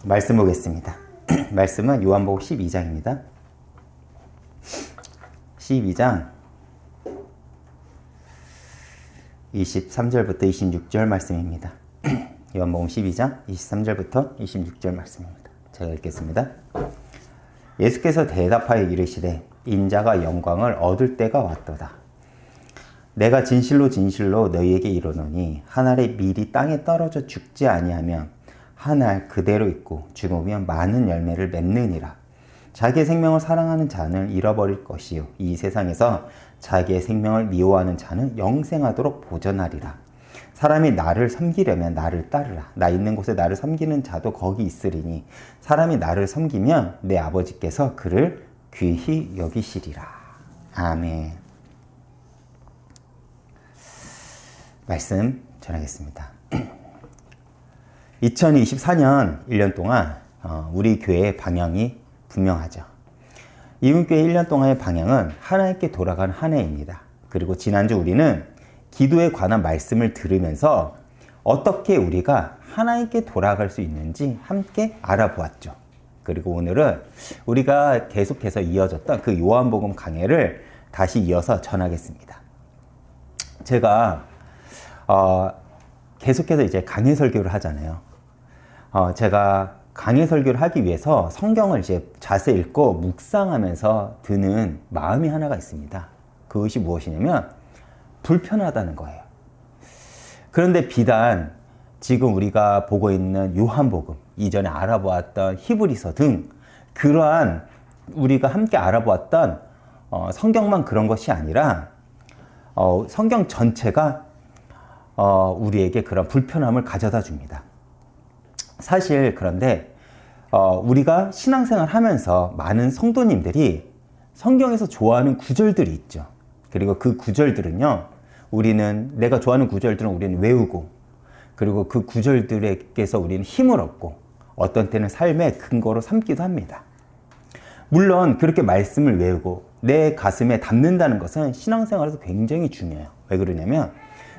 말씀 보겠습니다. 말씀은 요한복음 12장입니다. 12장 23절부터 26절 말씀입니다. 요한복음 12장 23절부터 26절 말씀입니다. 제가 읽겠습니다. 예수께서 대답하여 이르시되 인자가 영광을 얻을 때가 왔도다. 내가 진실로 진실로 너희에게 이르노니 한 알의 밀이 땅에 떨어져 죽지 아니하면 한 알 그대로 있고 죽으면 많은 열매를 맺느니라. 자기의 생명을 사랑하는 자는 잃어버릴 것이요 이 세상에서 자기의 생명을 미워하는 자는 영생하도록 보전하리라. 사람이 나를 섬기려면 나를 따르라. 나 있는 곳에 나를 섬기는 자도 거기 있으리니 사람이 나를 섬기면 내 아버지께서 그를 귀히 여기시리라. 아멘. 말씀 전하겠습니다. 2024년 1년 동안 우리 교회의 방향이 분명하죠. 이문교회 1년 동안의 방향은 하나님께 돌아간 한 해입니다. 그리고 지난주 우리는 기도에 관한 말씀을 들으면서 어떻게 우리가 하나님께 돌아갈 수 있는지 함께 알아보았죠. 그리고 오늘은 우리가 계속해서 이어졌던 그 요한복음 강해를 다시 이어서 전하겠습니다. 제가 계속해서 이제 강해 설교를 하잖아요. 제가 강해 설교를 하기 위해서 성경을 이제 자세히 읽고 묵상하면서 드는 마음이 하나가 있습니다. 그것이 무엇이냐면 불편하다는 거예요. 그런데 비단 지금 우리가 보고 있는 요한복음, 이전에 알아보았던 히브리서 등 그러한 우리가 함께 알아보았던 성경만 그런 것이 아니라 성경 전체가 우리에게 그런 불편함을 가져다 줍니다. 사실 그런데 우리가 신앙생활 하면서 많은 성도님들이 성경에서 좋아하는 구절들이 있죠. 그리고 그 구절들은요, 내가 좋아하는 구절들은 우리는 외우고, 그리고 그 구절들에게서 우리는 힘을 얻고, 어떤 때는 삶의 근거로 삼기도 합니다. 물론 그렇게 말씀을 외우고 내 가슴에 담는다는 것은 신앙생활에서 굉장히 중요해요. 왜 그러냐면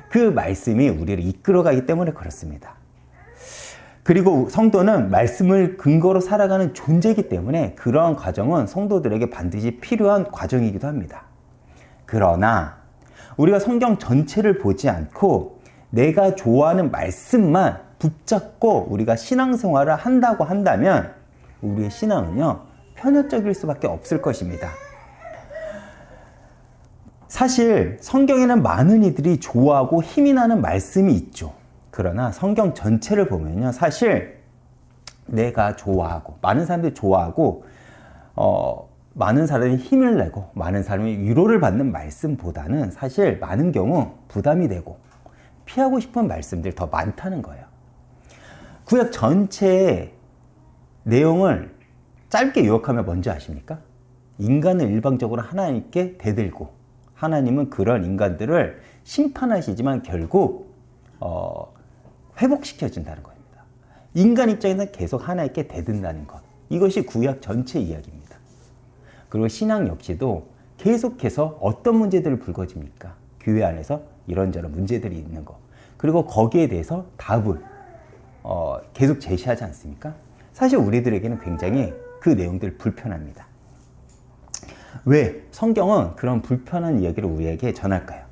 그 말씀이 우리를 이끌어가기 때문에 그렇습니다. 그리고 성도는 말씀을 근거로 살아가는 존재이기 때문에 그러한 과정은 성도들에게 반드시 필요한 과정이기도 합니다. 그러나 우리가 성경 전체를 보지 않고 내가 좋아하는 말씀만 붙잡고 우리가 신앙생활을 한다고 한다면 우리의 신앙은요, 편협적일 수밖에 없을 것입니다. 사실 성경에는 많은 이들이 좋아하고 힘이 나는 말씀이 있죠. 그러나 성경 전체를 보면요, 사실 내가 좋아하고 많은 사람들이 좋아하고 많은 사람이 힘을 내고 많은 사람이 위로를 받는 말씀보다는 사실 많은 경우 부담이 되고 피하고 싶은 말씀들이 더 많다는 거예요. 구약 전체의 내용을 짧게 요약하면 뭔지 아십니까? 인간을 일방적으로 하나님께 대들고 하나님은 그런 인간들을 심판하시지만 결국 회복시켜준다는 겁니다. 인간 입장에서는 계속 하나님께 대든다는 것. 이것이 구약 전체 이야기입니다. 그리고 신앙 역시도 계속해서 어떤 문제들이 불거집니까? 교회 안에서 이런저런 문제들이 있는 것. 그리고 거기에 대해서 답을 계속 제시하지 않습니까? 사실 우리들에게는 굉장히 그 내용들 불편합니다. 왜 성경은 그런 불편한 이야기를 우리에게 전할까요?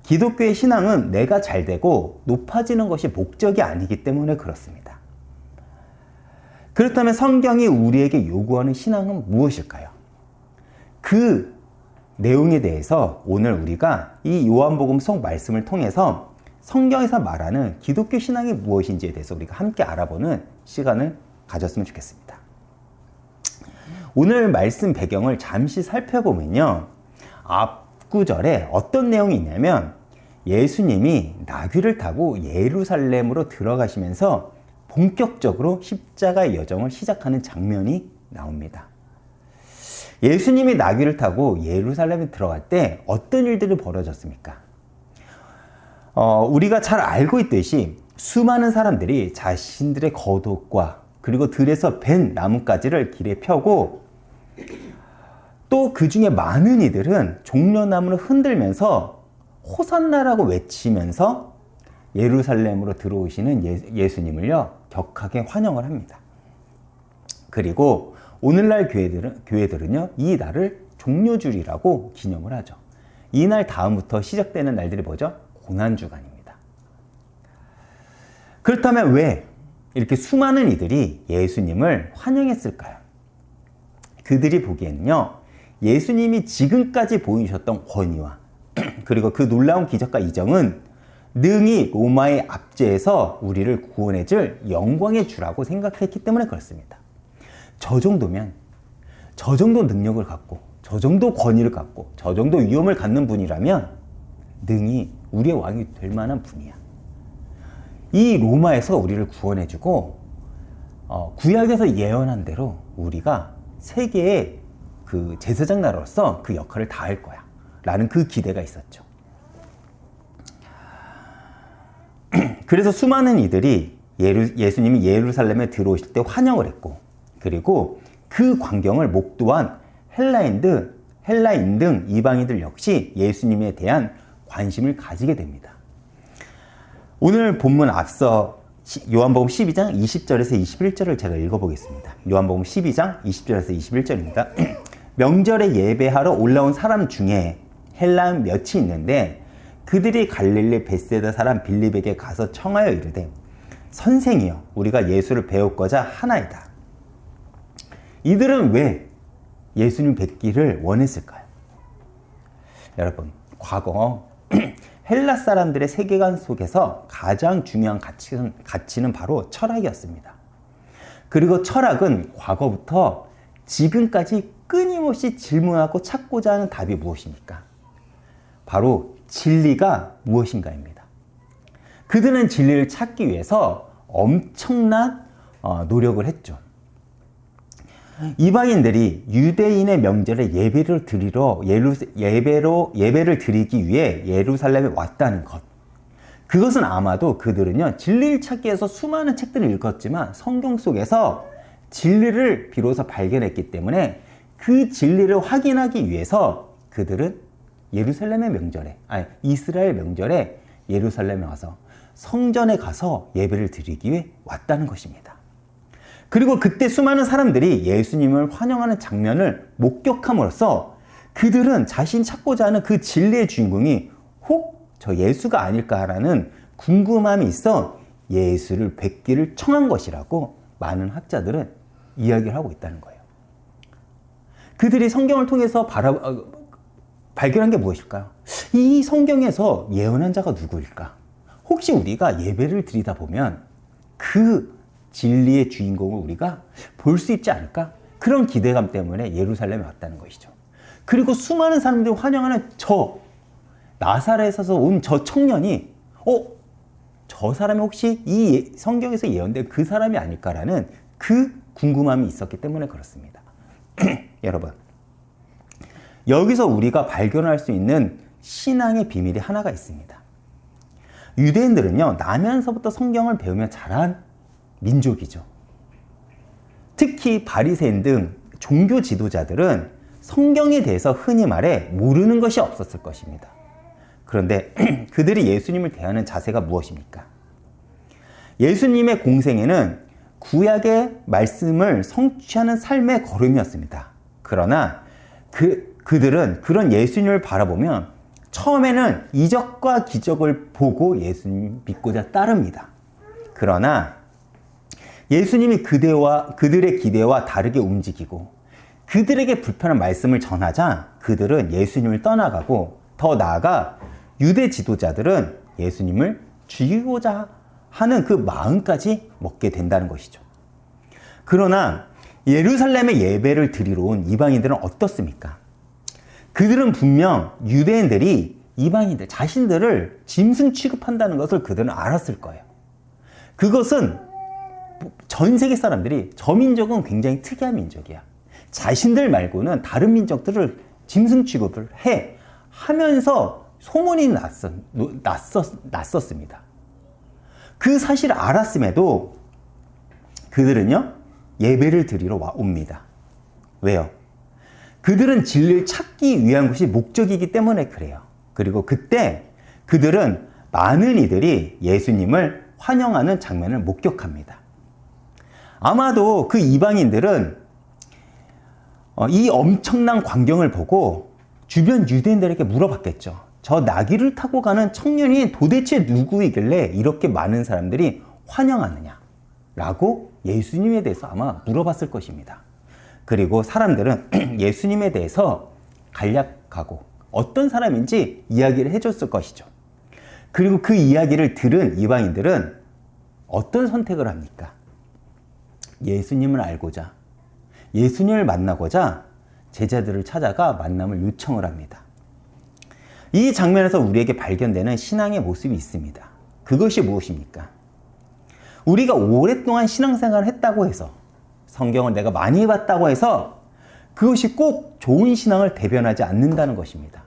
기독교의 신앙은 내가 잘 되고 높아지는 것이 목적이 아니기 때문에 그렇습니다. 그렇다면 성경이 우리에게 요구하는 신앙은 무엇일까요? 그 내용에 대해서 오늘 우리가 이 요한복음 속 말씀을 통해서 성경에서 말하는 기독교 신앙이 무엇인지에 대해서 우리가 함께 알아보는 시간을 가졌으면 좋겠습니다. 오늘 말씀 배경을 잠시 살펴보면요, 앞구절에 어떤 내용이 있냐면 예수님이 나귀를 타고 예루살렘으로 들어가시면서 본격적으로 십자가의 여정을 시작하는 장면이 나옵니다. 예수님이 나귀를 타고 예루살렘에 들어갈 때 어떤 일들이 벌어졌습니까? 우리가 잘 알고 있듯이 수많은 사람들이 자신들의 겉옷과 그리고 들에서 벤 나뭇가지를 길에 펴고 또 그 중에 많은 이들은 종려나무를 흔들면서 호산나라고 외치면서 예루살렘으로 들어오시는 예수님을요, 격하게 환영을 합니다. 그리고 오늘날 교회들은요, 이 날을 종료주일이라고 기념을 하죠. 이 날 다음부터 시작되는 날들이 뭐죠? 고난주간입니다. 그렇다면 왜 이렇게 수많은 이들이 예수님을 환영했을까요? 그들이 보기에는요, 예수님이 지금까지 보이셨던 권위와 그리고 그 놀라운 기적과 이정은 능히 로마의 압제에서 우리를 구원해줄 영광의 주라고 생각했기 때문에 그렇습니다. 저 정도면, 저 정도 능력을 갖고, 저 정도 권위를 갖고, 저 정도 위엄을 갖는 분이라면 능히 우리의 왕이 될 만한 분이야. 이 로마에서 우리를 구원해주고 구약에서 예언한 대로 우리가 세계의 그 제사장 나라로서 그 역할을 다할 거야 라는 그 기대가 있었죠. 그래서 수많은 이들이 예수님이 예루살렘에 들어오실 때 환영을 했고, 그리고 그 광경을 목도한 헬라인 등 이방인들 역시 예수님에 대한 관심을 가지게 됩니다. 오늘 본문 앞서 요한복음 12장 20절에서 21절을 제가 읽어보겠습니다. 요한복음 12장 20절에서 21절입니다. 명절에 예배하러 올라온 사람 중에 헬라인 몇이 있는데 그들이 갈릴리 벳세다 사람 빌립에게 가서 청하여 이르되 선생이여 우리가 예수를 배웠고자 하나이다. 이들은 왜 예수님 뵙기를 원했을까요? 여러분, 과거 헬라 사람들의 세계관 속에서 가장 중요한 가치는 바로 철학이었습니다. 그리고 철학은 과거부터 지금까지 끊임없이 질문하고 찾고자 하는 답이 무엇입니까? 바로 진리가 무엇인가입니다. 그들은 진리를 찾기 위해서 엄청난 노력을 했죠. 이방인들이 유대인의 명절에 예배를 드리기 위해 예루살렘에 왔다는 것. 그것은 아마도 그들은요, 진리를 찾기 위해서 수많은 책들을 읽었지만 성경 속에서 진리를 비로소 발견했기 때문에 그 진리를 확인하기 위해서 그들은 이스라엘 명절에 예루살렘에 와서 성전에 가서 예배를 드리기 위해 왔다는 것입니다. 그리고 그때 수많은 사람들이 예수님을 환영하는 장면을 목격함으로써 그들은 자신이 찾고자 하는 그 진리의 주인공이 혹 저 예수가 아닐까라는 궁금함이 있어 예수를 뵙기를 청한 것이라고 많은 학자들은 이야기를 하고 있다는 거예요. 그들이 성경을 통해서 발견한 게 무엇일까요? 이 성경에서 예언한 자가 누구일까? 혹시 우리가 예배를 드리다 보면 그 진리의 주인공을 우리가 볼 수 있지 않을까? 그런 기대감 때문에 예루살렘에 왔다는 것이죠. 그리고 수많은 사람들이 환영하는 나사렛에서 온 저 청년이 저 사람이 혹시 이 성경에서 예언된 그 사람이 아닐까라는 그 궁금함이 있었기 때문에 그렇습니다. 여러분, 여기서 우리가 발견할 수 있는 신앙의 비밀이 하나가 있습니다. 유대인들은요, 나면서부터 성경을 배우며 자란 민족이죠. 특히 바리새인 등 종교 지도자들은 성경에 대해서 흔히 말해 모르는 것이 없었을 것입니다. 그런데 그들이 예수님을 대하는 자세가 무엇입니까? 예수님의 공생애는 구약의 말씀을 성취하는 삶의 걸음이었습니다. 그러나 그들은 그런 예수님을 바라보면 처음에는 이적과 기적을 보고 예수님 믿고자 따릅니다. 그러나 예수님이 그들의 기대와 다르게 움직이고 그들에게 불편한 말씀을 전하자 그들은 예수님을 떠나가고, 더 나아가 유대 지도자들은 예수님을 죽이고자 하는 그 마음까지 먹게 된다는 것이죠. 그러나 예루살렘에 예배를 드리러 온 이방인들은 어떻습니까? 그들은 분명 유대인들이 이방인들 자신들을 짐승 취급한다는 것을 그들은 알았을 거예요. 그것은 전 세계 사람들이 저 민족은 굉장히 특이한 민족이야, 자신들 말고는 다른 민족들을 짐승 취급을 하면서 소문이 났었습니다. 그 사실을 알았음에도 그들은요, 예배를 드리러 옵니다. 왜요? 그들은 진리를 찾기 위한 것이 목적이기 때문에 그래요. 그리고 그때 그들은 많은 이들이 예수님을 환영하는 장면을 목격합니다. 아마도 그 이방인들은 이 엄청난 광경을 보고 주변 유대인들에게 물어봤겠죠. 저 나귀를 타고 가는 청년이 도대체 누구이길래 이렇게 많은 사람들이 환영하느냐? 라고 예수님에 대해서 아마 물어봤을 것입니다. 그리고 사람들은 예수님에 대해서 간략하고 어떤 사람인지 이야기를 해줬을 것이죠. 그리고 그 이야기를 들은 이방인들은 어떤 선택을 합니까? 예수님을 알고자, 예수님을 만나고자 제자들을 찾아가 만남을 요청을 합니다. 이 장면에서 우리에게 발견되는 신앙의 모습이 있습니다. 그것이 무엇입니까? 우리가 오랫동안 신앙생활을 했다고 해서, 성경을 내가 많이 봤다고 해서 그것이 꼭 좋은 신앙을 대변하지 않는다는 것입니다.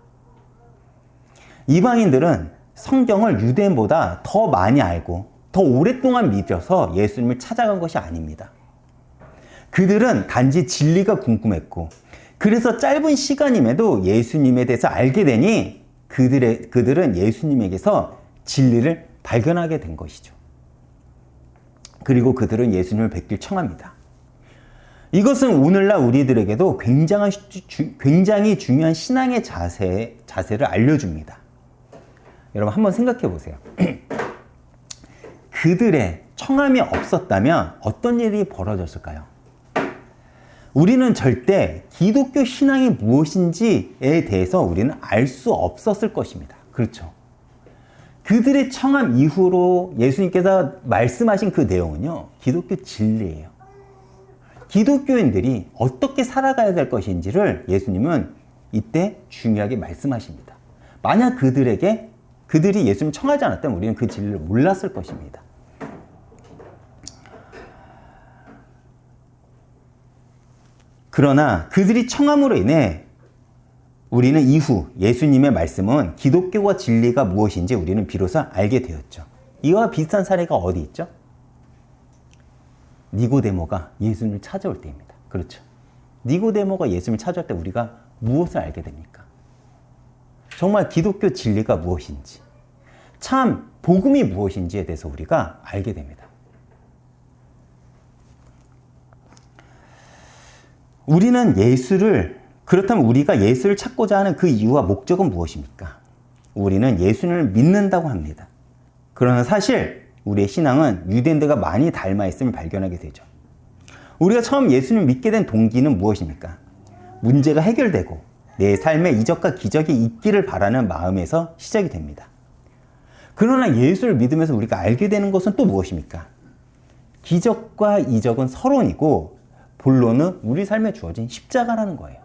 이방인들은 성경을 유대인보다 더 많이 알고 더 오랫동안 믿어서 예수님을 찾아간 것이 아닙니다. 그들은 단지 진리가 궁금했고, 그래서 짧은 시간임에도 예수님에 대해서 알게 되니 그들은 예수님에게서 진리를 발견하게 된 것이죠. 그리고 그들은 예수님을 뵙길 청합니다. 이것은 오늘날 우리들에게도 굉장히 중요한 신앙의 자세를 알려줍니다. 여러분 한번 생각해 보세요. 그들의 청함이 없었다면 어떤 일이 벌어졌을까요? 우리는 절대 기독교 신앙이 무엇인지에 대해서 우리는 알 수 없었을 것입니다. 그렇죠? 그들의 청함 이후로 예수님께서 말씀하신 그 내용은요, 기독교 진리예요. 기독교인들이 어떻게 살아가야 될 것인지를 예수님은 이때 중요하게 말씀하십니다. 만약 그들이 예수님을 청하지 않았다면 우리는 그 진리를 몰랐을 것입니다. 그러나 그들이 청함으로 인해 우리는 이후 예수님의 말씀은 기독교와 진리가 무엇인지 우리는 비로소 알게 되었죠. 이와 비슷한 사례가 어디 있죠? 니고데모가 예수님을 찾아올 때입니다. 그렇죠. 니고데모가 예수님을 찾아올 때 우리가 무엇을 알게 됩니까? 정말 기독교 진리가 무엇인지, 참 복음이 무엇인지에 대해서 우리가 알게 됩니다. 그렇다면 우리가 예수를 찾고자 하는 그 이유와 목적은 무엇입니까? 우리는 예수님을 믿는다고 합니다. 그러나 사실 우리의 신앙은 유대인들과 많이 닮아 있음을 발견하게 되죠. 우리가 처음 예수님을 믿게 된 동기는 무엇입니까? 문제가 해결되고 내 삶에 이적과 기적이 있기를 바라는 마음에서 시작이 됩니다. 그러나 예수를 믿으면서 우리가 알게 되는 것은 또 무엇입니까? 기적과 이적은 서론이고 본론은 우리 삶에 주어진 십자가라는 거예요.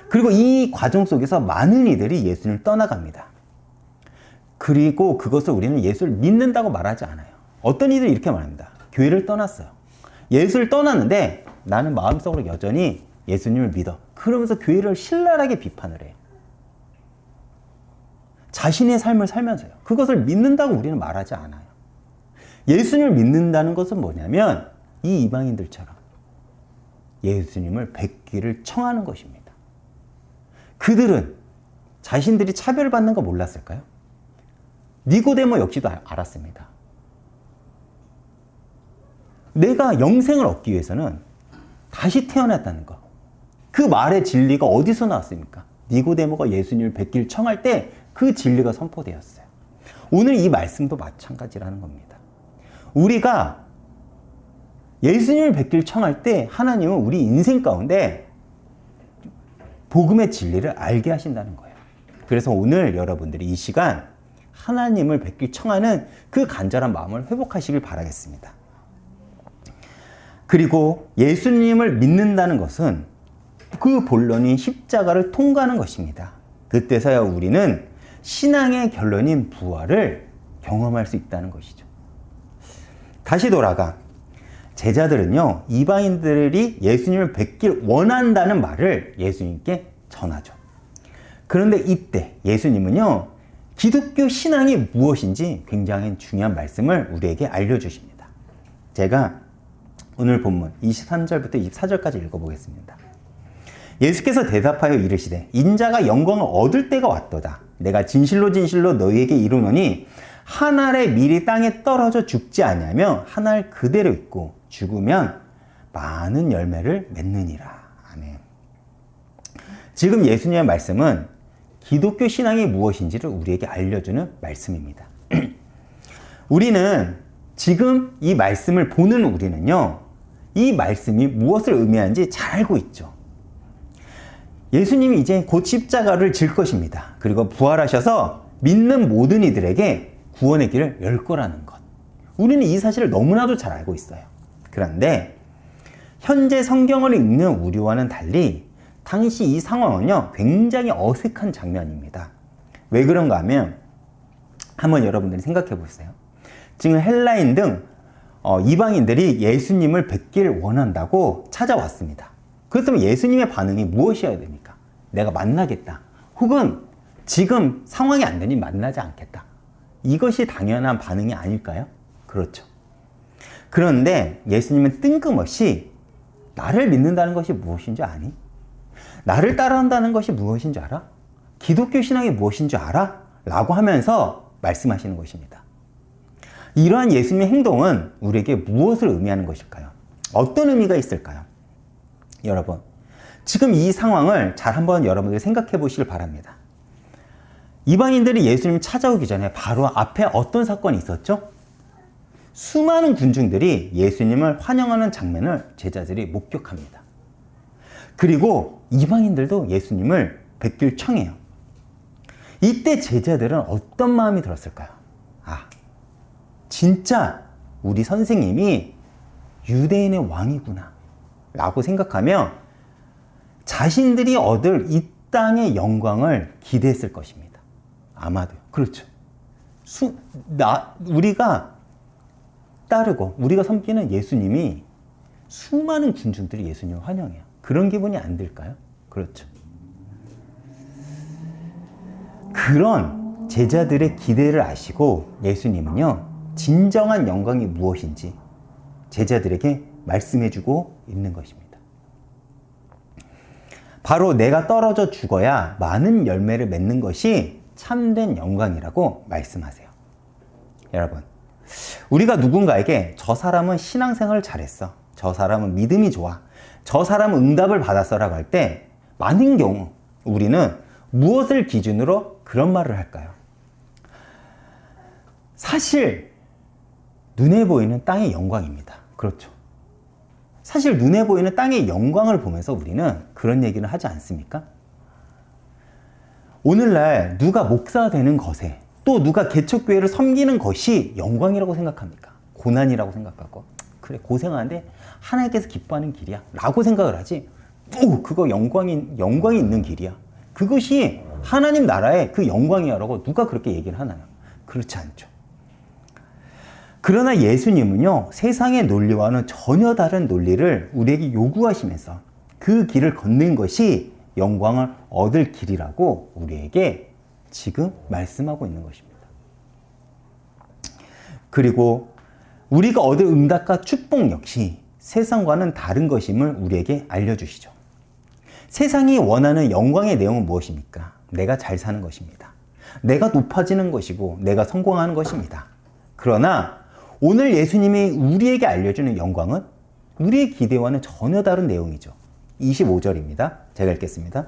그리고 이 과정 속에서 많은 이들이 예수님을 떠나갑니다. 그리고 그것을 우리는 예수를 믿는다고 말하지 않아요. 어떤 이들이 이렇게 말합니다. 교회를 떠났어요. 예수를 떠났는데 나는 마음속으로 여전히 예수님을 믿어. 그러면서 교회를 신랄하게 비판을 해요. 자신의 삶을 살면서요. 그것을 믿는다고 우리는 말하지 않아요. 예수님을 믿는다는 것은 뭐냐면 이 이방인들처럼 예수님을 뵙기를 청하는 것입니다. 그들은 자신들이 차별받는 거 몰랐을까요? 니고데모 역시도 알았습니다. 내가 영생을 얻기 위해서는 다시 태어났다는 것. 그 말의 진리가 어디서 나왔습니까? 니고데모가 예수님을 뵙기를 청할 때 그 진리가 선포되었어요. 오늘 이 말씀도 마찬가지라는 겁니다. 우리가 예수님을 뵙기를 청할 때 하나님은 우리 인생 가운데 복음의 진리를 알게 하신다는 거예요. 그래서 오늘 여러분들이 이 시간 하나님을 뵙길 청하는 그 간절한 마음을 회복하시길 바라겠습니다. 그리고 예수님을 믿는다는 것은 그 본론인 십자가를 통과하는 것입니다. 그때서야 우리는 신앙의 결론인 부활을 경험할 수 있다는 것이죠. 다시 돌아가 제자들은요, 이방인들이 예수님을 뵙길 원한다는 말을 예수님께 전하죠. 그런데 이때 예수님은요, 기독교 신앙이 무엇인지 굉장히 중요한 말씀을 우리에게 알려주십니다. 제가 오늘 본문 23절부터 24절까지 읽어보겠습니다. 예수께서 대답하여 이르시되 인자가 영광을 얻을 때가 왔도다. 내가 진실로 진실로 너희에게 이르노니 한 알의 밀이 땅에 떨어져 죽지 아니하며 한 알 그대로 있고 죽으면 많은 열매를 맺느니라. 아멘. 지금 예수님의 말씀은 기독교 신앙이 무엇인지를 우리에게 알려주는 말씀입니다. 우리는 지금 이 말씀을 보는 우리는요, 이 말씀이 무엇을 의미하는지 잘 알고 있죠. 예수님이 이제 곧 십자가를 질 것입니다. 그리고 부활하셔서 믿는 모든 이들에게 구원의 길을 열 거라는 것. 우리는 이 사실을 너무나도 잘 알고 있어요. 그런데 현재 성경을 읽는 우리와는 달리 당시 이 상황은요, 굉장히 어색한 장면입니다. 왜 그런가 하면 한번 여러분들이 생각해 보세요. 지금 헬라인 등 이방인들이 예수님을 뵙길 원한다고 찾아왔습니다. 그렇다면 예수님의 반응이 무엇이어야 됩니까? 내가 만나겠다. 혹은 지금 상황이 안 되니 만나지 않겠다. 이것이 당연한 반응이 아닐까요? 그렇죠. 그런데 예수님은 뜬금없이 나를 믿는다는 것이 무엇인지 아니? 나를 따라한다는 것이 무엇인지 알아? 기독교 신앙이 무엇인지 알아? 라고 하면서 말씀하시는 것입니다. 이러한 예수님의 행동은 우리에게 무엇을 의미하는 것일까요? 어떤 의미가 있을까요? 여러분, 지금 이 상황을 잘 한번 여러분들이 생각해 보시길 바랍니다. 이방인들이 예수님을 찾아오기 전에 바로 앞에 어떤 사건이 있었죠? 수많은 군중들이 예수님을 환영하는 장면을 제자들이 목격합니다. 그리고 이방인들도 예수님을 뵙길 청해요. 이때 제자들은 어떤 마음이 들었을까요? 아, 진짜 우리 선생님이 유대인의 왕이구나 라고 생각하며 자신들이 얻을 이 땅의 영광을 기대했을 것입니다. 아마도요. 그렇죠. 우리가 따르고 우리가 섬기는 예수님이 수많은 군중들이 예수님을 환영해요. 그런 기분이 안 들까요? 그렇죠. 그런 제자들의 기대를 아시고 예수님은요, 진정한 영광이 무엇인지 제자들에게 말씀해주고 있는 것입니다. 바로 내가 떨어져 죽어야 많은 열매를 맺는 것이 참된 영광이라고 말씀하세요. 여러분, 우리가 누군가에게 저 사람은 신앙생활을 잘했어, 저 사람은 믿음이 좋아, 저 사람은 응답을 받았어 라고 할 때 많은 경우 우리는 무엇을 기준으로 그런 말을 할까요? 사실 눈에 보이는 땅의 영광입니다. 그렇죠. 사실 눈에 보이는 땅의 영광을 보면서 우리는 그런 얘기를 하지 않습니까? 오늘날 누가 목사가 되는 것에, 또 누가 개척교회를 섬기는 것이 영광이라고 생각합니까? 고난이라고 생각하고, 그래 고생하는데 하나님께서 기뻐하는 길이야 라고 생각을 하지, 그거 영광이 있는 길이야, 그것이 하나님 나라의 그 영광이야 라고 누가 그렇게 얘기를 하나요? 그렇지 않죠. 그러나 예수님은요, 세상의 논리와는 전혀 다른 논리를 우리에게 요구하시면서 그 길을 걷는 것이 영광을 얻을 길이라고 우리에게 지금 말씀하고 있는 것입니다. 그리고 우리가 얻을 응답과 축복 역시 세상과는 다른 것임을 우리에게 알려주시죠. 세상이 원하는 영광의 내용은 무엇입니까? 내가 잘 사는 것입니다. 내가 높아지는 것이고 내가 성공하는 것입니다. 그러나 오늘 예수님이 우리에게 알려주는 영광은 우리의 기대와는 전혀 다른 내용이죠. 25절입니다. 제가 읽겠습니다.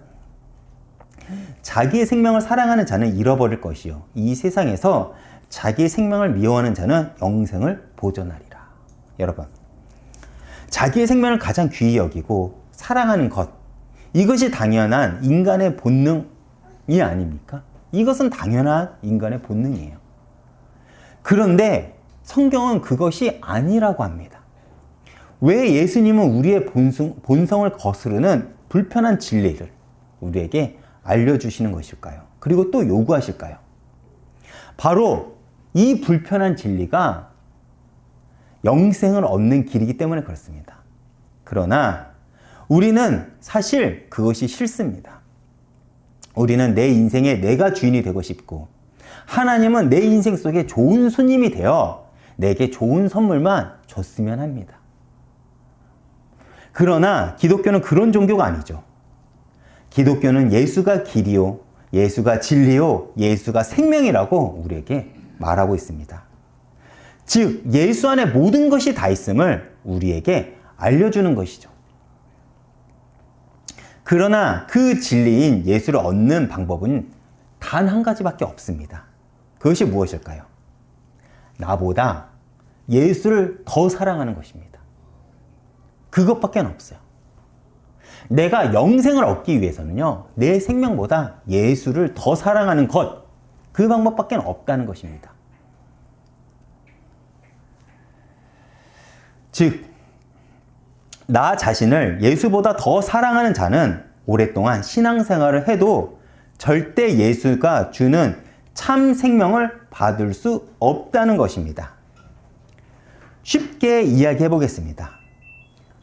자기의 생명을 사랑하는 자는 잃어버릴 것이요, 이 세상에서 자기의 생명을 미워하는 자는 영생을 보존하리라. 여러분, 자기의 생명을 가장 귀히 여기고 사랑하는 것, 이것이 당연한 인간의 본능이 아닙니까? 이것은 당연한 인간의 본능이에요. 그런데 성경은 그것이 아니라고 합니다. 왜 예수님은 우리의 본성을 거스르는 불편한 진리를 우리에게 알려주시는 것일까요? 그리고 또 요구하실까요? 바로 이 불편한 진리가 영생을 얻는 길이기 때문에 그렇습니다. 그러나 우리는 사실 그것이 싫습니다. 우리는 내 인생에 내가 주인이 되고 싶고, 하나님은 내 인생 속에 좋은 손님이 되어 내게 좋은 선물만 줬으면 합니다. 그러나 기독교는 그런 종교가 아니죠. 기독교는 예수가 길이요, 예수가 진리요, 예수가 생명이라고 우리에게 말하고 있습니다. 즉 예수 안에 모든 것이 다 있음을 우리에게 알려주는 것이죠. 그러나 그 진리인 예수를 얻는 방법은 단 한 가지밖에 없습니다. 그것이 무엇일까요? 나보다 예수를 더 사랑하는 것입니다. 그것밖에 없어요. 내가 영생을 얻기 위해서는요, 내 생명보다 예수를 더 사랑하는 것, 그 방법밖에 없다는 것입니다. 즉, 나 자신을 예수보다 더 사랑하는 자는 오랫동안 신앙생활을 해도 절대 예수가 주는 참 생명을 받을 수 없다는 것입니다. 쉽게 이야기해 보겠습니다.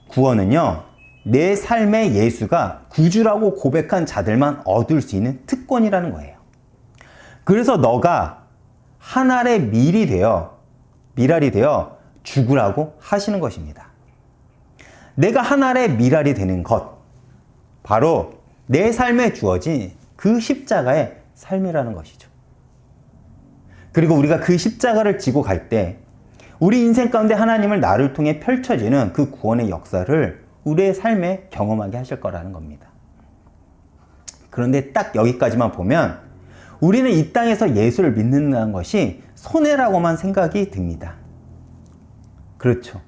구원은요, 내 삶의 예수가 구주라고 고백한 자들만 얻을 수 있는 특권이라는 거예요. 그래서 너가 한 알의 밀알이 되어 죽으라고 하시는 것입니다. 내가 한 알의 밀알이 되는 것, 바로 내 삶에 주어진 그 십자가의 삶이라는 것이죠. 그리고 우리가 그 십자가를 지고 갈 때 우리 인생 가운데 하나님을 나를 통해 펼쳐지는 그 구원의 역사를 우리의 삶에 경험하게 하실 거라는 겁니다. 그런데 딱 여기까지만 보면 우리는 이 땅에서 예수를 믿는다는 것이 손해라고만 생각이 듭니다. 그렇죠.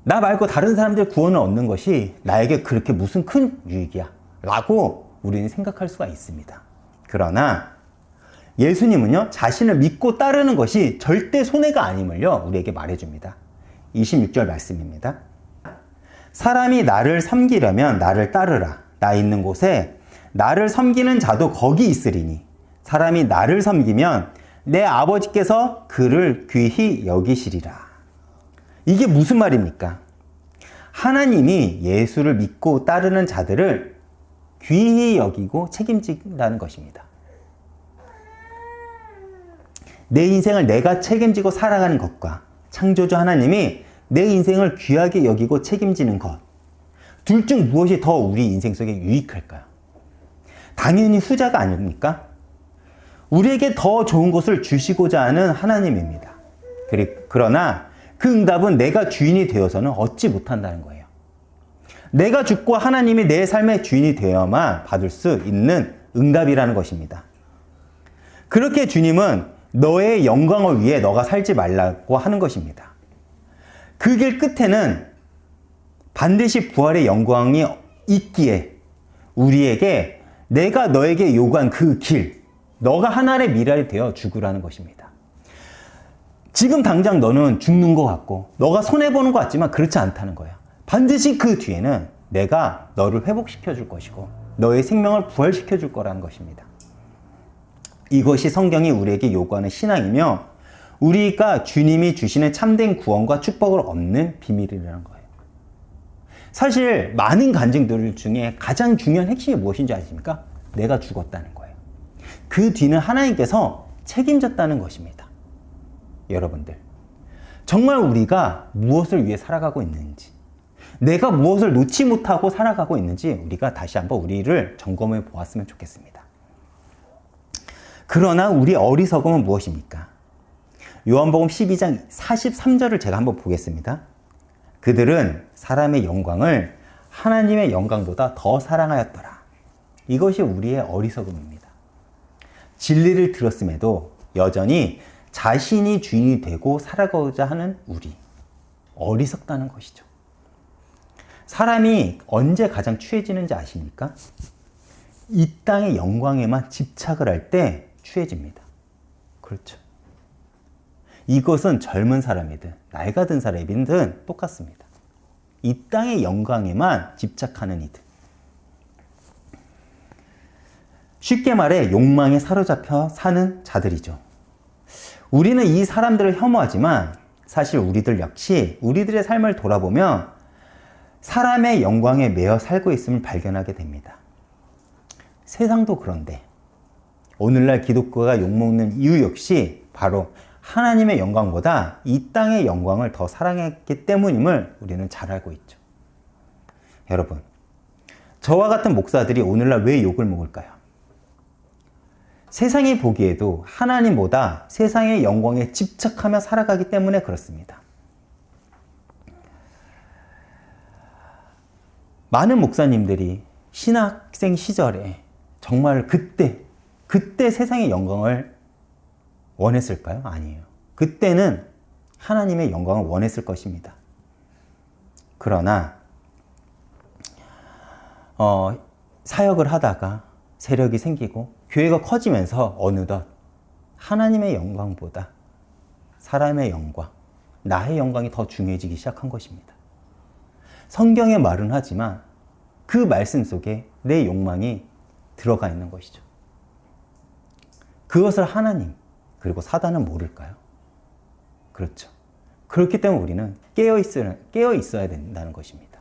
나 말고 다른 사람들 구원을 얻는 것이 나에게 그렇게 무슨 큰 유익이야 라고 우리는 생각할 수가 있습니다. 그러나 예수님은요, 자신을 믿고 따르는 것이 절대 손해가 아님을요, 우리에게 말해줍니다. 26절 말씀입니다. 사람이 나를 섬기려면 나를 따르라. 나 있는 곳에 나를 섬기는 자도 거기 있으리니 사람이 나를 섬기면 내 아버지께서 그를 귀히 여기시리라. 이게 무슨 말입니까? 하나님이 예수를 믿고 따르는 자들을 귀히 여기고 책임진다는 것입니다. 내 인생을 내가 책임지고 살아가는 것과 창조주 하나님이 내 인생을 귀하게 여기고 책임지는 것, 둘 중 무엇이 더 우리 인생 속에 유익할까요? 당연히 후자가 아닙니까? 우리에게 더 좋은 것을 주시고자 하는 하나님입니다. 그러나 그 응답은 내가 주인이 되어서는 얻지 못한다는 거예요. 내가 죽고 하나님이 내 삶의 주인이 되어야만 받을 수 있는 응답이라는 것입니다. 그렇게 주님은 너의 영광을 위해 너가 살지 말라고 하는 것입니다. 그 길 끝에는 반드시 부활의 영광이 있기에 우리에게 내가 너에게 요구한 그 길, 너가 하나의 밀알이 되어 죽으라는 것입니다. 지금 당장 너는 죽는 것 같고 너가 손해보는 것 같지만 그렇지 않다는 거야. 반드시 그 뒤에는 내가 너를 회복시켜 줄 것이고 너의 생명을 부활시켜 줄 거라는 것입니다. 이것이 성경이 우리에게 요구하는 신앙이며 우리가 주님이 주시는 참된 구원과 축복을 얻는 비밀이라는 거예요. 사실 많은 간증들 중에 가장 중요한 핵심이 무엇인지 아십니까? 내가 죽었다는 거예요. 그 뒤는 하나님께서 책임졌다는 것입니다. 여러분들, 정말 우리가 무엇을 위해 살아가고 있는지, 내가 무엇을 놓지 못하고 살아가고 있는지 우리가 다시 한번 우리를 점검해 보았으면 좋겠습니다. 그러나 우리 어리석음은 무엇입니까? 요한복음 12장 43절을 제가 한번 보겠습니다. 그들은 사람의 영광을 하나님의 영광보다 더 사랑하였더라. 이것이 우리의 어리석음입니다. 진리를 들었음에도 여전히 자신이 주인이 되고 살아가고자 하는 우리, 어리석다는 것이죠. 사람이 언제 가장 취해지는지 아십니까? 이 땅의 영광에만 집착을 할 때 취해집니다. 그렇죠. 이것은 젊은 사람이든 나이가 든 사람이든 똑같습니다. 이 땅의 영광에만 집착하는 이들. 쉽게 말해 욕망에 사로잡혀 사는 자들이죠. 우리는 이 사람들을 혐오하지만 사실 우리들 역시 우리들의 삶을 돌아보면 사람의 영광에 매여 살고 있음을 발견하게 됩니다. 세상도 그런데 오늘날 기독교가 욕먹는 이유 역시 바로 하나님의 영광보다 이 땅의 영광을 더 사랑했기 때문임을 우리는 잘 알고 있죠. 여러분, 저와 같은 목사들이 오늘날 왜 욕을 먹을까요? 세상이 보기에도 하나님보다 세상의 영광에 집착하며 살아가기 때문에 그렇습니다. 많은 목사님들이 신학생 시절에 정말 그때 세상의 영광을 원했을까요? 아니에요. 그때는 하나님의 영광을 원했을 것입니다. 그러나 사역을 하다가 세력이 생기고 교회가 커지면서 어느덧 하나님의 영광보다 사람의 영광, 나의 영광이 더 중요해지기 시작한 것입니다. 성경의 말은 하지만 그 말씀 속에 내 욕망이 들어가 있는 것이죠. 그것을 하나님 그리고 사단은 모를까요? 그렇죠. 그렇기 때문에 우리는 깨어 있어야 된다는 것입니다.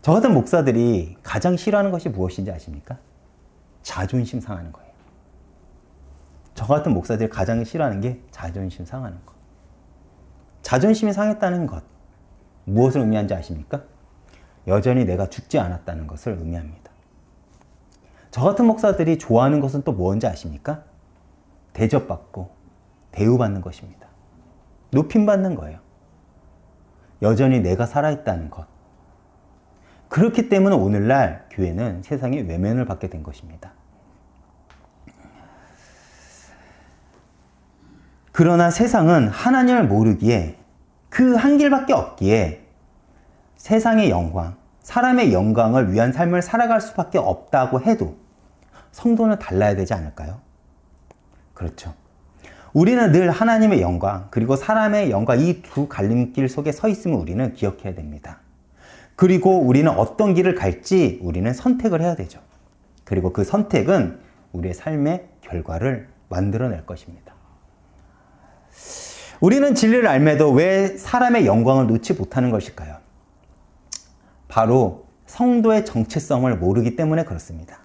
저 같은 목사들이 가장 싫어하는 것이 무엇인지 아십니까? 자존심 상하는 거예요. 저 같은 목사들이 가장 싫어하는 게 자존심 상하는 것. 자존심이 상했다는 것, 무엇을 의미하는지 아십니까? 여전히 내가 죽지 않았다는 것을 의미합니다. 저 같은 목사들이 좋아하는 것은 또 뭔지 아십니까? 대접받고 대우받는 것입니다. 높임받는 거예요. 여전히 내가 살아있다는 것. 그렇기 때문에 오늘날 교회는 세상의 외면을 받게 된 것입니다. 그러나 세상은 하나님을 모르기에 그 한 길밖에 없기에 세상의 영광, 사람의 영광을 위한 삶을 살아갈 수밖에 없다고 해도 성도는 달라야 되지 않을까요? 그렇죠. 우리는 늘 하나님의 영광 그리고 사람의 영광 이 두 갈림길 속에 서 있음을 우리는 기억해야 됩니다. 그리고 우리는 어떤 길을 갈지 우리는 선택을 해야 되죠. 그리고 그 선택은 우리의 삶의 결과를 만들어낼 것입니다. 우리는 진리를 알매도 왜 사람의 영광을 놓지 못하는 것일까요? 바로 성도의 정체성을 모르기 때문에 그렇습니다.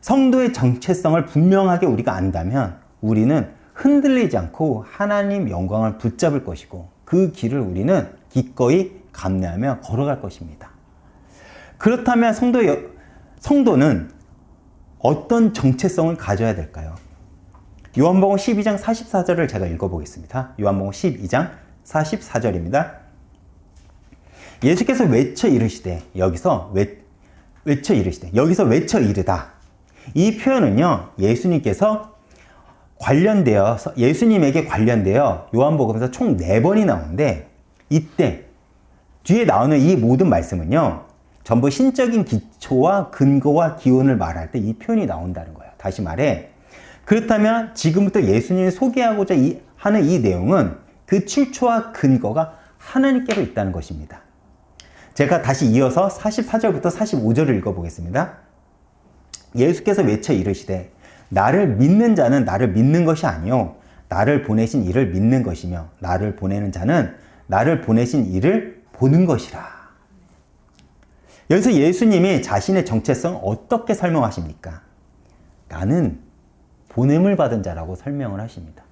성도의 정체성을 분명하게 우리가 안다면 우리는 흔들리지 않고 하나님 영광을 붙잡을 것이고 그 길을 우리는 기꺼이 감내하며 걸어갈 것입니다. 그렇다면 성도는 어떤 정체성을 가져야 될까요? 요한복음 12장 44절을 제가 읽어보겠습니다. 요한복음 12장 44절입니다. 예수께서 외쳐 이르시되 여기서 외쳐 이르다. 이 표현은요, 예수님에게 관련되어 요한복음에서 총 4번이 나오는데 이때 뒤에 나오는 이 모든 말씀은요, 전부 신적인 기초와 근거와 기원을 말할 때 이 표현이 나온다는 거예요. 다시 말해, 그렇다면 지금부터 예수님이 소개하고자 하는 이 내용은 그 출처와 근거가 하나님께로 있다는 것입니다. 제가 다시 이어서 44절부터 45절을 읽어보겠습니다. 예수께서 외쳐 이르시되 나를 믿는 자는 나를 믿는 것이 아니요 나를 보내신 이를 믿는 것이며 나를 보내는 자는 나를 보내신 이를 보는 것이라. 여기서 예수님이 자신의 정체성 어떻게 설명하십니까? 나는 보냄을 받은 자라고 설명을 하십니다.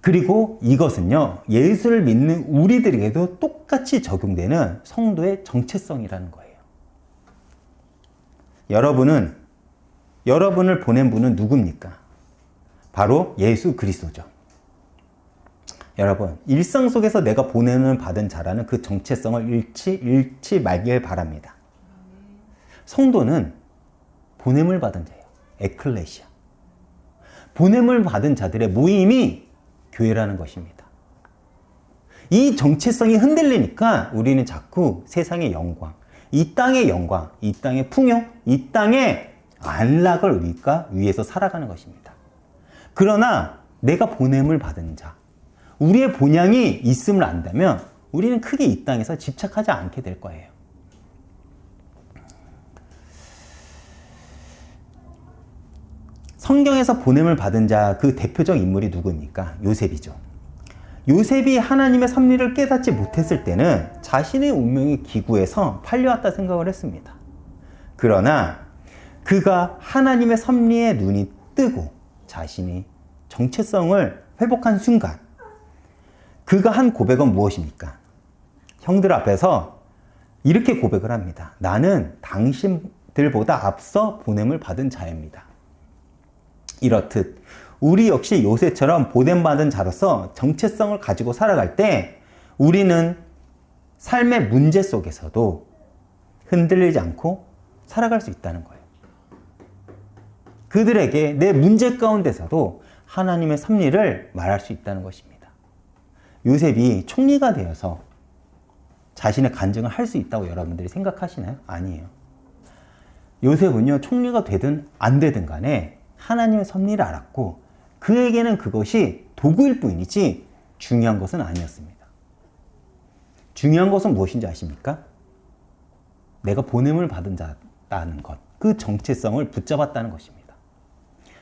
그리고 이것은요, 예수를 믿는 우리들에게도 똑같이 적용되는 성도의 정체성이라는 거예요. 여러분을 보낸 분은 누굽니까? 바로 예수 그리스도죠. 여러분, 일상 속에서 내가 보냄을 받은 자라는 그 정체성을 잃지 말길 바랍니다. 성도는 보냄을 받은 자예요. 에클레시아. 보냄을 받은 자들의 모임이 교회라는 것입니다. 이 정체성이 흔들리니까 우리는 자꾸 세상의 영광, 이 땅의 영광, 이 땅의 풍요, 이 땅의 안락을 우리가 위해서 살아가는 것입니다. 그러나 내가 보냄을 받은 자, 우리의 본향이 있음을 안다면 우리는 크게 이 땅에서 집착하지 않게 될 거예요. 성경에서 보냄을 받은 자 그 대표적 인물이 누구입니까? 요셉이죠. 요셉이 하나님의 섭리를 깨닫지 못했을 때는 자신의 운명이 기구해서 팔려왔다 생각을 했습니다. 그러나 그가 하나님의 섭리에 눈이 뜨고 자신이 정체성을 회복한 순간 그가 한 고백은 무엇입니까? 형들 앞에서 이렇게 고백을 합니다. 나는 당신들보다 앞서 보냄을 받은 자입니다. 이렇듯 우리 역시 요셉처럼 보냄받은 자로서 정체성을 가지고 살아갈 때 우리는 삶의 문제 속에서도 흔들리지 않고 살아갈 수 있다는 거예요. 그들에게 내 문제 가운데서도 하나님의 섭리를 말할 수 있다는 것입니다. 요셉이 총리가 되어서 자신의 간증을 할 수 있다고 여러분들이 생각하시나요? 아니에요. 요셉은요, 총리가 되든 안 되든 간에 하나님의 섭리를 알았고 그에게는 그것이 도구일 뿐이지 중요한 것은 아니었습니다. 중요한 것은 무엇인지 아십니까? 내가 보냄을 받은 자라는 것, 그 정체성을 붙잡았다는 것입니다.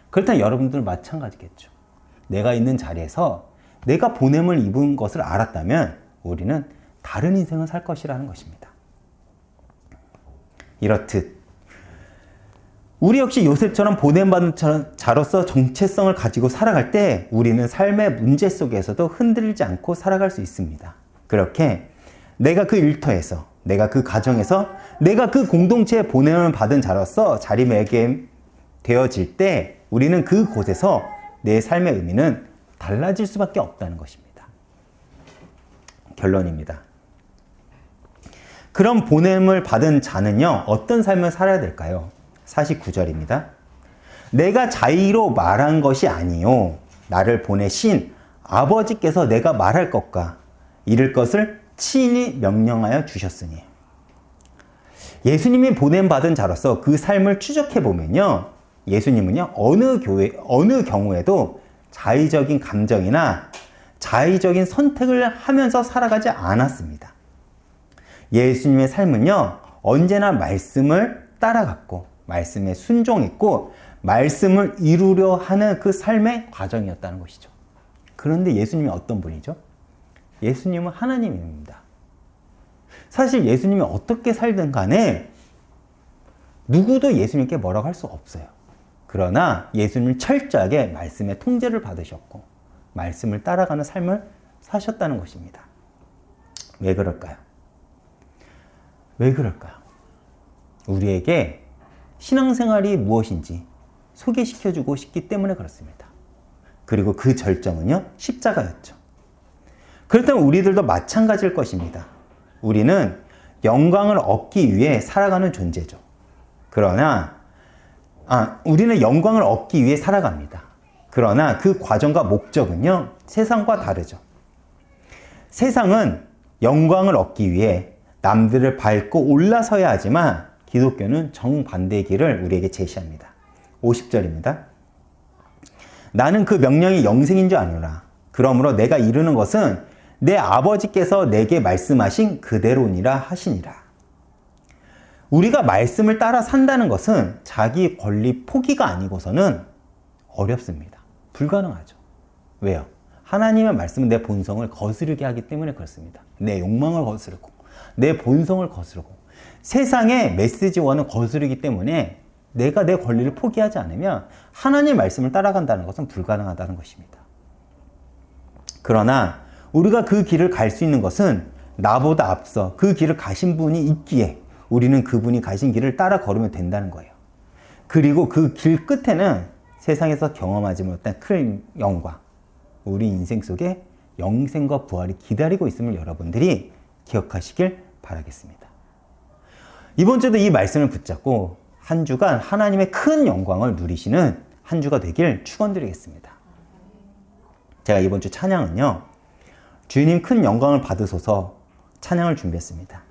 그렇다면 여러분들 마찬가지겠죠. 내가 있는 자리에서 내가 보냄을 입은 것을 알았다면 우리는 다른 인생을 살 것이라는 것입니다. 이렇듯 우리 역시 요셉처럼 보냄받은 자로서 정체성을 가지고 살아갈 때 우리는 삶의 문제 속에서도 흔들리지 않고 살아갈 수 있습니다. 그렇게 내가 그 일터에서, 내가 그 가정에서, 내가 그 공동체에 보냄을 받은 자로서 자리매김되어질 때 우리는 그곳에서 내 삶의 의미는 달라질 수밖에 없다는 것입니다. 결론입니다. 그런 보냄을 받은 자는요, 어떤 삶을 살아야 될까요? 49절입니다. 내가 자의로 말한 것이 아니요 나를 보내신 아버지께서 내가 말할 것과 이를 것을 친히 명령하여 주셨으니. 예수님이 보냄받은 자로서 그 삶을 추적해 보면요, 예수님은요, 어느 경우에도 자의적인 감정이나 자의적인 선택을 하면서 살아가지 않았습니다. 예수님의 삶은요, 언제나 말씀을 따라갔고 말씀에 순종했고 말씀을 이루려 하는 그 삶의 과정이었다는 것이죠. 그런데 예수님이 어떤 분이죠? 예수님은 하나님입니다. 사실 예수님이 어떻게 살든 간에 누구도 예수님께 뭐라고 할 수 없어요. 그러나 예수님은 철저하게 말씀의 통제를 받으셨고 말씀을 따라가는 삶을 사셨다는 것입니다. 왜 그럴까요? 왜 그럴까요? 우리에게 신앙생활이 무엇인지 소개시켜주고 싶기 때문에 그렇습니다. 그리고 그 절정은요, 십자가였죠. 그렇다면 우리들도 마찬가지일 것입니다. 우리는 영광을 얻기 위해 살아가는 존재죠. 그러나 우리는 영광을 얻기 위해 살아갑니다. 그러나 그 과정과 목적은요, 세상과 다르죠. 세상은 영광을 얻기 위해 남들을 밟고 올라서야 하지만 기독교는 정반대의 길을 우리에게 제시합니다. 50절입니다. 나는 그 명령이 영생인 줄 아노라. 그러므로 내가 이루는 것은 내 아버지께서 내게 말씀하신 그대로니라 하시니라. 우리가 말씀을 따라 산다는 것은 자기 권리 포기가 아니고서는 어렵습니다. 불가능하죠. 왜요? 하나님의 말씀은 내 본성을 거스르게 하기 때문에 그렇습니다. 내 욕망을 거스르고 내 본성을 거스르고 세상의 메시지와는 거스르기 때문에 내가 내 권리를 포기하지 않으면 하나님의 말씀을 따라간다는 것은 불가능하다는 것입니다. 그러나 우리가 그 길을 갈 수 있는 것은 나보다 앞서 그 길을 가신 분이 있기에 우리는 그분이 가신 길을 따라 걸으면 된다는 거예요. 그리고 그 길 끝에는 세상에서 경험하지 못한 큰 영광, 우리 인생 속에 영생과 부활이 기다리고 있음을 여러분들이 기억하시길 바라겠습니다. 이번 주도 이 말씀을 붙잡고 한 주간 하나님의 큰 영광을 누리시는 한 주가 되길 축원드리겠습니다. 제가 이번 주 찬양은요, 주님 큰 영광을 받으소서 찬양을 준비했습니다.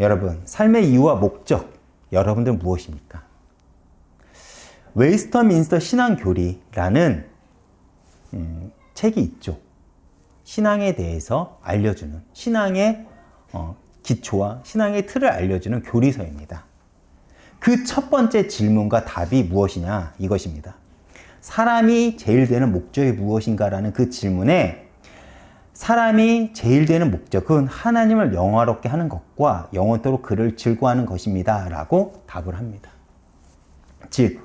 여러분, 삶의 이유와 목적, 여러분들 무엇입니까? 웨스터민스터 신앙교리라는 책이 있죠. 신앙에 대해서 알려주는, 신앙의 기초와 신앙의 틀을 알려주는 교리서입니다. 그 첫 번째 질문과 답이 무엇이냐, 이것입니다. 사람이 제일 되는 목적이 무엇인가라는 그 질문에 사람이 제일 되는 목적은 하나님을 영화롭게 하는 것과 영원토록 그를 즐거워하는 것입니다 라고 답을 합니다. 즉,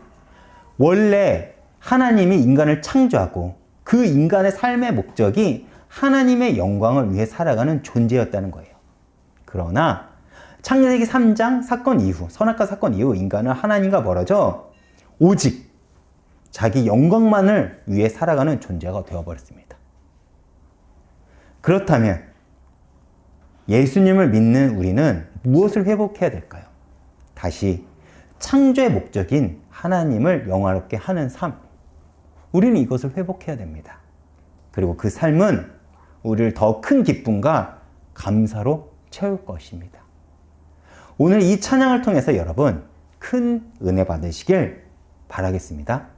원래 하나님이 인간을 창조하고 그 인간의 삶의 목적이 하나님의 영광을 위해 살아가는 존재였다는 거예요. 그러나 창세기 3장 사건 이후, 선악과 사건 이후 인간은 하나님과 멀어져 오직 자기 영광만을 위해 살아가는 존재가 되어버렸습니다. 그렇다면 예수님을 믿는 우리는 무엇을 회복해야 될까요? 다시 창조의 목적인 하나님을 영화롭게 하는 삶. 우리는 이것을 회복해야 됩니다. 그리고 그 삶은 우리를 더 큰 기쁨과 감사로 채울 것입니다. 오늘 이 찬양을 통해서 여러분 큰 은혜 받으시길 바라겠습니다.